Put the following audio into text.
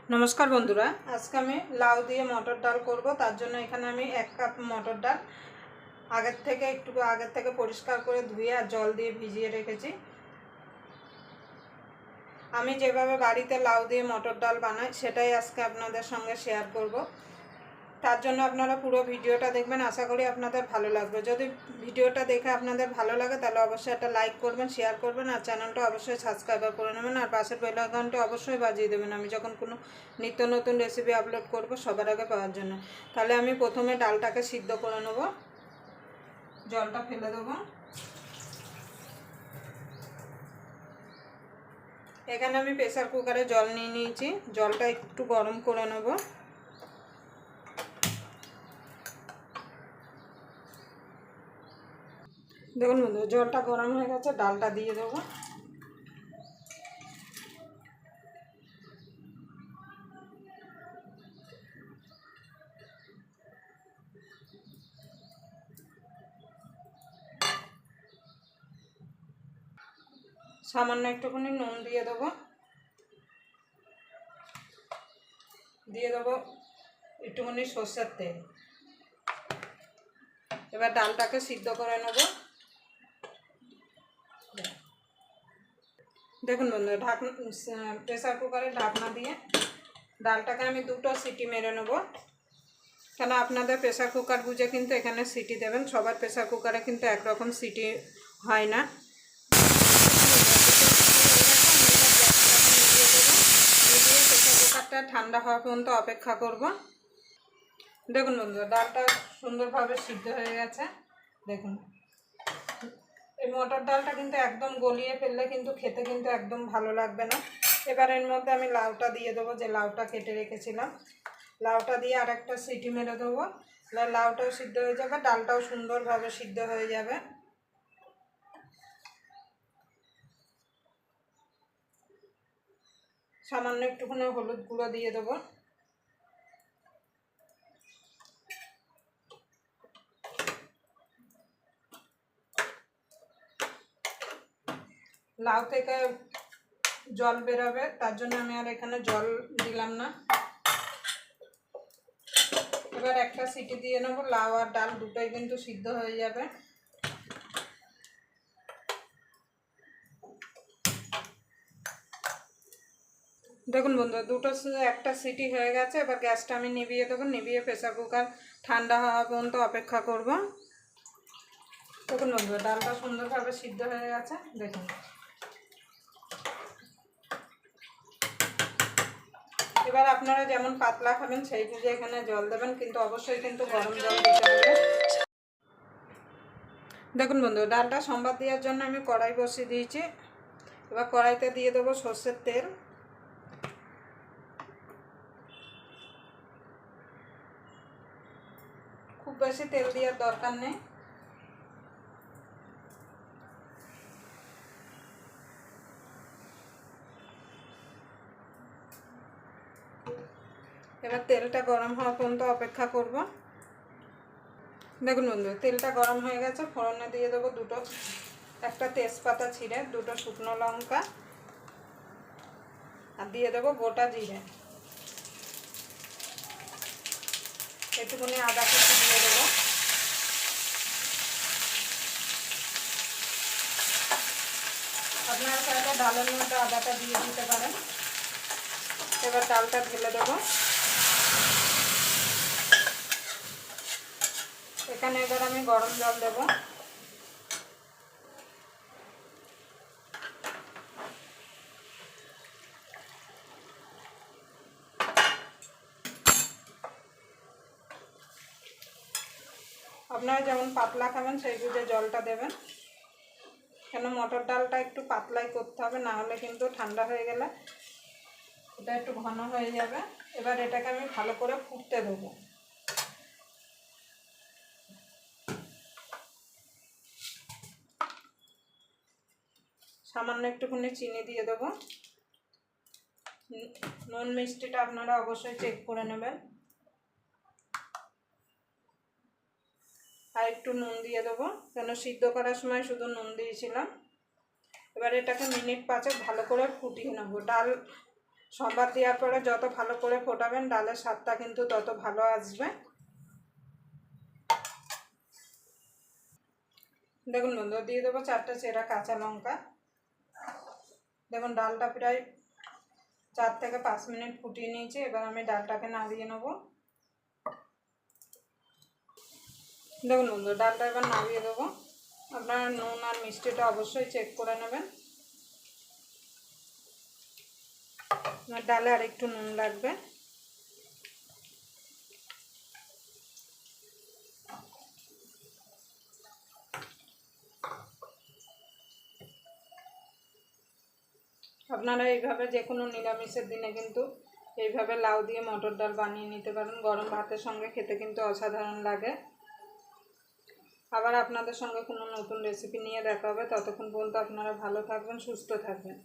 नमस्कार बंधुरा आज के आमी लाउ दिए मटर डाल करब। तार जन्य एखाने आमी 1 कप मटर डाल आगेर थेके एकटू आगेर थेके परिष्कार करे धुए और जल दिए भिजिए रेखेछि। आमी जेभाবে बाड़ीते लाउ दिए मटर डाल बानाई सेटाई आजके आपनादेर संगे शेयर करब। तार जन्य आपनारा पुरो भिडियोटा देखबेन, आशा करी आपनादेर भालो लागबे। यदि भिडियोटा देखे आपनादेर भालो लागे ताहले अवश्यई एकटा लाइक करबेन, शेयर करबेन और चैनलटा अवश्यई सबस्क्राइब करे नेবেন और पाশের बेल आइकनটা अवश्यई बाजिয়ে देবেন আমি যখন কোনো নিত্য নতুন রেসিপি আপলোড করব সবার আগে পাওয়ার জন্য। তাহলে আমি প্রথমে ডালটাকে সিদ্ধ করে নেব। জলটা ফেলে দেব। এখানে আমি প্রেসার কুকারে জল নিয়ে নিয়েছি, জলটা একটু গরম করে নেব। দেখুন বন্ধুরা জলটা গরম হয়ে গেছে, ডালটা দিয়ে দেবো। সামান্য একটুখানি নুন দিয়ে দেবো, দিয়ে দেবো একটুখানি সরষের তেল। এবার ডালটাকে সিদ্ধ করে নেব। দেখুন বন্ধুরা ঢাকনা প্রেসার কুকারে ঢাকনা দিয়ে ডালটাকে আমি দুটো সিটি মেরে নেব। কেন আপনাদের প্রেসার কুকার বুঝে কিন্তু এখানে সিটি দেবেন, সবার প্রেসার কুকারে কিন্তু একরকম সিটি হয় না। প্রেসার কুকারটা ঠান্ডা হওয়া পর্যন্ত অপেক্ষা করব। দেখুন বন্ধুরা ডালটা সুন্দরভাবে সিদ্ধ হয়ে গেছে। দেখুন এই মটর ডালটা কিন্তু একদম গলিয়ে ফেললে কিন্তু খেতে কিন্তু একদম ভালো লাগবে না। এবার এর মধ্যে আমি লাউটা দিয়ে দেবো, যে লাউটা কেটে রেখেছিলাম। লাউটা দিয়ে আরেকটা সিটি মেরে দেবো, লাউটাও সিদ্ধ হয়ে যাবে, ডালটাও সুন্দরভাবে সিদ্ধ হয়ে যাবে। সামান্য একটুখানি হলুদ গুঁড়ো দিয়ে দেবো। লাউ থেকে জল বেরোবে, তার জন্য আমি আর এখানে জল দিলাম না। এবার একটা সিটি দিয়ে নেব, লাউ আর ডাল দুটোই কিন্তু সিদ্ধ হয়ে যাবে। দেখুন বন্ধুরা একটা সিটি হয়ে গেছে। এবার গ্যাসটা আমি নিভিয়ে দেবো, নিভিয়ে প্রেসার কুকার ঠান্ডা হওয়া পর্যন্ত অপেক্ষা করব। দেখুন বন্ধুরা ডালটা সুন্দরভাবে সিদ্ধ হয়ে গেছে। দেখুন এবার আপনারা যেমন পাতলা খাবেন সেই বুঝে এখানে জল দেবেন, কিন্তু অবশ্যই কিন্তু গরম জল দিতে হবে। দেখুন বন্ধুরা ডালটা সম্বাদ দেওয়ার জন্য আমি কড়াই বসিয়ে দিয়েছি। এবার কড়াইতে দিয়ে দেবো সরষের তেল। খুব বেশি তেল দেওয়ার দরকার নেই। এবার তেলটা গরম হওয়া পর্যন্ত অপেক্ষা করব। দেখুন বন্ধু তেলটা গরম হয়ে গেছে। ফোড়নে দিয়ে দেবো একটা তেজপাতা ছিঁড়ে, দুটো শুকনো লঙ্কা আর দিয়ে দেবো গোটা জিরে, একটুখানি আদা কুচি দিয়ে দেবো। আপনারা চাইলে ডালের মধ্যে আদাটা দিয়ে দিতে পারেন। এবার ডালটা ঢেলে দেবো। এখানে এবার আমি গরম জল দেব। আপনারা যেমন পাতলা খাবেন সেই বুঝে জলটা দেবেন, কেন মটর ডালটা একটু পাতলাই করতে হবে, না হলে কিন্তু ঠান্ডা হয়ে গেলে এটা একটু ঘন হয়ে যাবে। এবার এটাকে আমি ভালো করে ফুটতে দেবো। সামান্য একটুখানি চিনি দিয়ে দেবো। নুন মিষ্টিটা আপনারা অবশ্যই চেক করে নেবেন। আর একটু নুন দিয়ে দেবো, কেন সিদ্ধ করার সময় শুধু নুন দিয়েছিলাম। এবার এটাকে মিনিট 5 ভালো করে ফুটিয়ে নেব। ডাল সম্বাদ দেওয়ার পরে যত ভালো করে ফোটাবেন ডালের স্বাদটা কিন্তু তত ভালো আসবে। দেখুন বন্ধু, দিয়ে দেবো 4টে চেরা কাঁচা লঙ্কা। দেখুন ডালটা প্রায় 4 থেকে 5 মিনিট ফুটিয়ে নিয়েছি। এবার আমি ডালটাকে নাড়িয়ে নেব। দেখুন বন্ধু, ডালটা এবার নাড়িয়ে দেবো। আপনারা নুন আর মিষ্টিটা অবশ্যই চেক করে নেবেন। আমার ডালে আর একটু নুন লাগবে। আপনারা এইভাবে যে কোনো নিরামিষের দিনে কিন্তু এইভাবে লাউ দিয়ে মটর ডাল বানিয়ে নিতে পারেন। গরম ভাতের সঙ্গে খেতে কিন্তু অসাধারণ লাগে। আবার আপনাদের সঙ্গে কোনো নতুন রেসিপি নিয়ে দেখা হবে। ততক্ষণ পর্যন্ত আপনারা ভালো থাকবেন, সুস্থ থাকবেন।